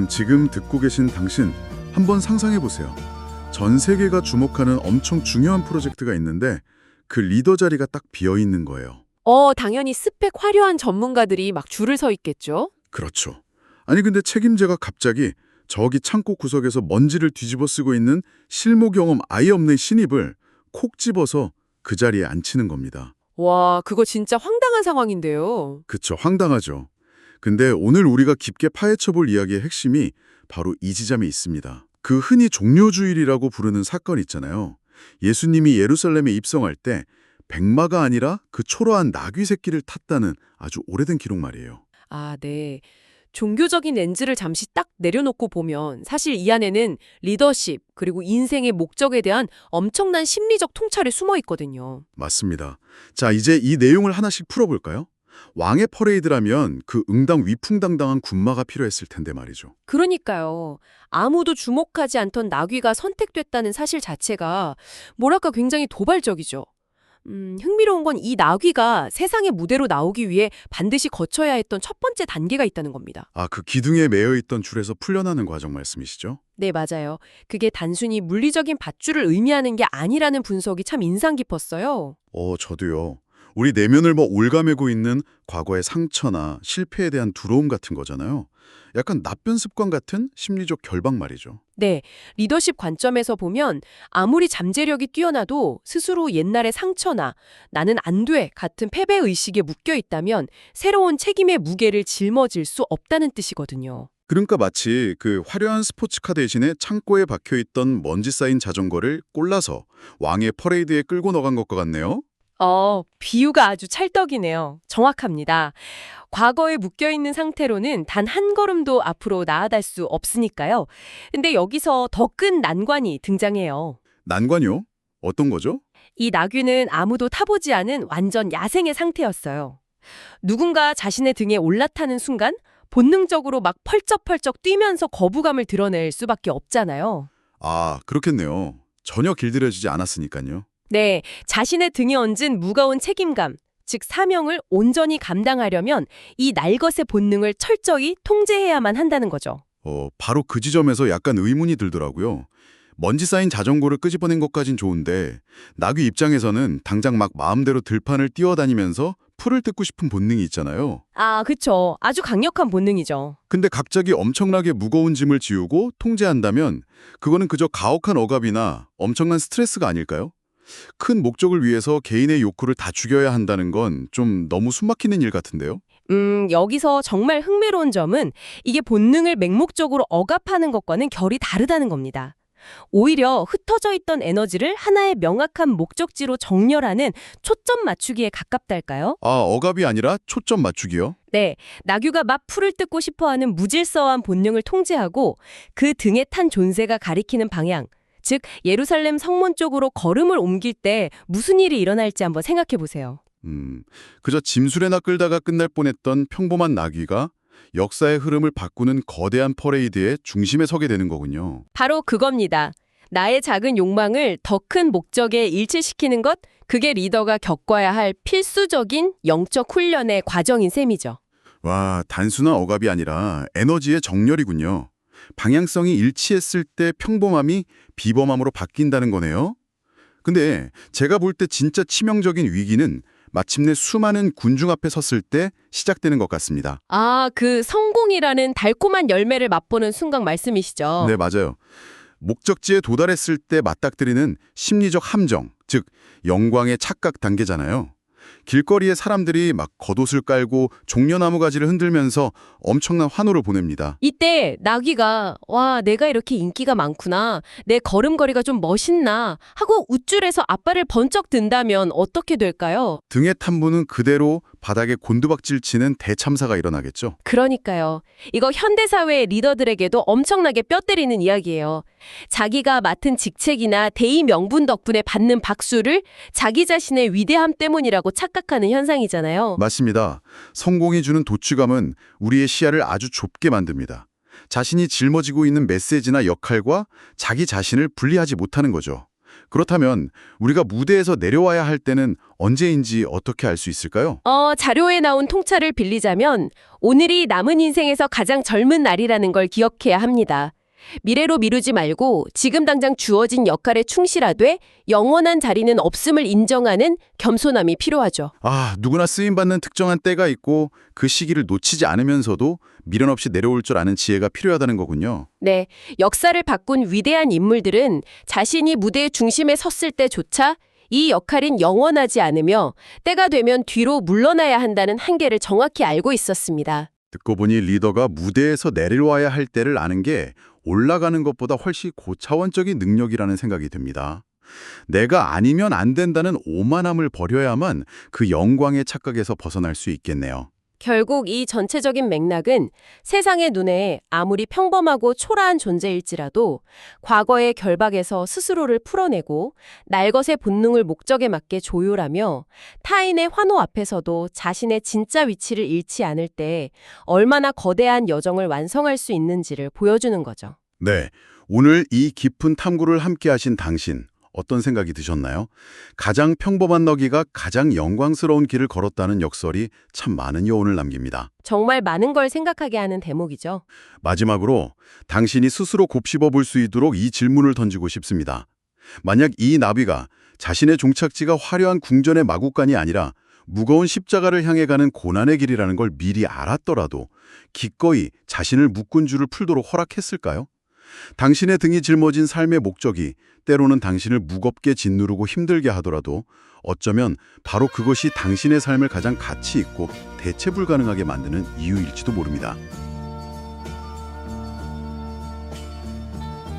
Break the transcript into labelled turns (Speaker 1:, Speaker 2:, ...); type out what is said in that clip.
Speaker 1: 지금 듣고 계신 당신, 한번 상상해 보세요. 전 세계가 주목하는 엄청 중요한 프로젝트가 있는데 그 리더 자리가 딱 비어 있는 거예요.
Speaker 2: 당연히 스펙 화려한 전문가들이 막 줄을 서 있겠죠?
Speaker 1: 그렇죠. 아니 근데 책임자가 갑자기 저기 창고 구석에서 먼지를 뒤집어 쓰고 있는 실무 경험 아예 없는 신입을 콕 집어서 그 자리에 앉히는 겁니다.
Speaker 2: 와, 그거 진짜 황당한 상황인데요.
Speaker 1: 그쵸, 황당하죠. 근데 오늘 우리가 깊게 파헤쳐 볼 이야기의 핵심이 바로 이 지점에 있습니다. 그 흔히 종려주일이라고 부르는 사건 있잖아요. 예수님이 예루살렘에 입성할 때 백마가 아니라 그 초라한 나귀 새끼를 탔다는 아주 오래된 기록 말이에요.
Speaker 2: 아, 네. 종교적인 렌즈를 잠시 딱 내려놓고 보면 사실 이 안에는 리더십, 그리고 인생의 목적에 대한 엄청난 심리적 통찰이 숨어 있거든요.
Speaker 1: 맞습니다. 자, 이제 이 내용을 하나씩 풀어볼까요? 왕의 퍼레이드라면 그 응당 위풍당당한 군마가 필요했을 텐데 말이죠.
Speaker 2: 그러니까요. 아무도 주목하지 않던 나귀가 선택됐다는 사실 자체가 뭐랄까 굉장히 도발적이죠. 흥미로운 건 이 나귀가 세상의 무대로 나오기 위해 반드시 거쳐야 했던 첫 번째 단계가 있다는 겁니다.
Speaker 1: 아, 그 기둥에 매여 있던 줄에서 풀려나는 과정 말씀이시죠?
Speaker 2: 네, 맞아요. 그게 단순히 물리적인 밧줄을 의미하는 게 아니라는 분석이 참 인상 깊었어요.
Speaker 1: 저도요. 우리 내면을 올가매고 있는 과거의 상처나 실패에 대한 두려움 같은 거잖아요. 약간 나쁜 습관 같은 심리적 결박 말이죠.
Speaker 2: 네, 리더십 관점에서 보면 아무리 잠재력이 뛰어나도 스스로 옛날의 상처나 나는 안 돼 같은 패배의식에 묶여 있다면 새로운 책임의 무게를 짊어질 수 없다는 뜻이거든요.
Speaker 1: 그러니까 마치 그 화려한 스포츠카 대신에 창고에 박혀있던 먼지 쌓인 자전거를 꼴라서 왕의 퍼레이드에 끌고 나간 것과 같네요.
Speaker 2: 비유가 아주 찰떡이네요. 정확합니다. 과거에 묶여있는 상태로는 단 한 걸음도 앞으로 나아갈 수 없으니까요. 근데 여기서 더 큰 난관이 등장해요.
Speaker 1: 난관요? 어떤 거죠?
Speaker 2: 이 나귀는 아무도 타보지 않은 완전 야생의 상태였어요. 누군가 자신의 등에 올라타는 순간 본능적으로 막 펄쩍펄쩍 뛰면서 거부감을 드러낼 수밖에 없잖아요.
Speaker 1: 아, 그렇겠네요. 전혀 길들여지지 않았으니까요.
Speaker 2: 네, 자신의 등에 얹은 무거운 책임감, 즉 사명을 온전히 감당하려면 이 날것의 본능을 철저히 통제해야만 한다는 거죠.
Speaker 1: 바로 그 지점에서 약간 의문이 들더라고요. 먼지 쌓인 자전거를 끄집어낸 것까진 좋은데 나귀 입장에서는 당장 막 마음대로 들판을 뛰어다니면서 풀을 뜯고 싶은 본능이 있잖아요.
Speaker 2: 아, 그쵸. 아주 강력한 본능이죠.
Speaker 1: 근데 갑자기 엄청나게 무거운 짐을 지우고 통제한다면 그거는 그저 가혹한 억압이나 엄청난 스트레스가 아닐까요? 큰 목적을 위해서 개인의 욕구를 다 죽여야 한다는 건 좀 너무 숨막히는 일 같은데요?
Speaker 2: 여기서 정말 흥미로운 점은 이게 본능을 맹목적으로 억압하는 것과는 결이 다르다는 겁니다. 오히려 흩어져 있던 에너지를 하나의 명확한 목적지로 정렬하는 초점 맞추기에 가깝달까요?
Speaker 1: 아, 억압이 아니라 초점 맞추기요?
Speaker 2: 네, 나귀가 막 풀을 뜯고 싶어하는 무질서한 본능을 통제하고 그 등에 탄 존재가 가리키는 방향, 즉 예루살렘 성문 쪽으로 걸음을 옮길 때 무슨 일이 일어날지 한번 생각해 보세요.
Speaker 1: 그저 짐수레나 끌다가 끝날 뻔했던 평범한 나귀가 역사의 흐름을 바꾸는 거대한 퍼레이드의 중심에 서게 되는 거군요.
Speaker 2: 바로 그겁니다. 나의 작은 욕망을 더 큰 목적에 일치시키는 것, 그게 리더가 겪어야 할 필수적인 영적 훈련의 과정인 셈이죠.
Speaker 1: 와, 단순한 억압이 아니라 에너지의 정렬이군요. 방향성이 일치했을 때 평범함이 비범함으로 바뀐다는 거네요. 근데 제가 볼 때 진짜 치명적인 위기는 마침내 수많은 군중 앞에 섰을 때 시작되는 것 같습니다.
Speaker 2: 아, 그 성공이라는 달콤한 열매를 맛보는 순간 말씀이시죠?
Speaker 1: 네, 맞아요. 목적지에 도달했을 때 맞닥뜨리는 심리적 함정, 즉 영광의 착각 단계잖아요. 길거리에 사람들이 막 겉옷을 깔고 종려나무 가지를 흔들면서 엄청난 환호를 보냅니다.
Speaker 2: 이때 나귀가 와, 내가 이렇게 인기가 많구나. 내 걸음걸이가 좀 멋있나 하고 우쭐해서 앞발을 번쩍 든다면 어떻게 될까요?
Speaker 1: 등에 탄 분은 그대로 바닥에 곤두박질 치는 대참사가 일어나겠죠.
Speaker 2: 그러니까요. 이거 현대사회의 리더들에게도 엄청나게 뼈 때리는 이야기예요. 자기가 맡은 직책이나 대의 명분 덕분에 받는 박수를 자기 자신의 위대함 때문이라고 착각하는 현상이잖아요.
Speaker 1: 맞습니다. 성공이 주는 도취감은 우리의 시야를 아주 좁게 만듭니다. 자신이 짊어지고 있는 메시지나 역할과 자기 자신을 분리하지 못하는 거죠. 그렇다면 우리가 무대에서 내려와야 할 때는 언제인지 어떻게 알 수 있을까요?
Speaker 2: 자료에 나온 통찰을 빌리자면 오늘이 남은 인생에서 가장 젊은 날이라는 걸 기억해야 합니다. 미래로 미루지 말고 지금 당장 주어진 역할에 충실하되 영원한 자리는 없음을 인정하는 겸손함이 필요하죠.
Speaker 1: 누구나 쓰임받는 특정한 때가 있고 그 시기를 놓치지 않으면서도 미련 없이 내려올 줄 아는 지혜가 필요하다는 거군요.
Speaker 2: 네, 역사를 바꾼 위대한 인물들은 자신이 무대의 중심에 섰을 때조차 이 역할은 영원하지 않으며 때가 되면 뒤로 물러나야 한다는 한계를 정확히 알고 있었습니다.
Speaker 1: 듣고 보니 리더가 무대에서 내려와야 할 때를 아는 게 올라가는 것보다 훨씬 고차원적인 능력이라는 생각이 듭니다. 내가 아니면 안 된다는 오만함을 버려야만 그 영광의 착각에서 벗어날 수 있겠네요.
Speaker 2: 결국 이 전체적인 맥락은 세상의 눈에 아무리 평범하고 초라한 존재일지라도 과거의 결박에서 스스로를 풀어내고 날것의 본능을 목적에 맞게 조율하며 타인의 환호 앞에서도 자신의 진짜 위치를 잃지 않을 때 얼마나 거대한 여정을 완성할 수 있는지를 보여주는 거죠.
Speaker 1: 네, 오늘 이 깊은 탐구를 함께 하신 당신, 어떤 생각이 드셨나요? 가장 평범한 너기가 가장 영광스러운 길을 걸었다는 역설이 참 많은 여운을 남깁니다.
Speaker 2: 정말 많은 걸 생각하게 하는 대목이죠.
Speaker 1: 마지막으로 당신이 스스로 곱씹어 볼 수 있도록 이 질문을 던지고 싶습니다. 만약 이 나비가 자신의 종착지가 화려한 궁전의 마구간이 아니라 무거운 십자가를 향해 가는 고난의 길이라는 걸 미리 알았더라도 기꺼이 자신을 묶은 줄을 풀도록 허락했을까요? 당신의 등이 짊어진 삶의 목적이 때로는 당신을 무겁게 짓누르고 힘들게 하더라도 어쩌면 바로 그것이 당신의 삶을 가장 가치 있고 대체 불가능하게 만드는 이유일지도 모릅니다.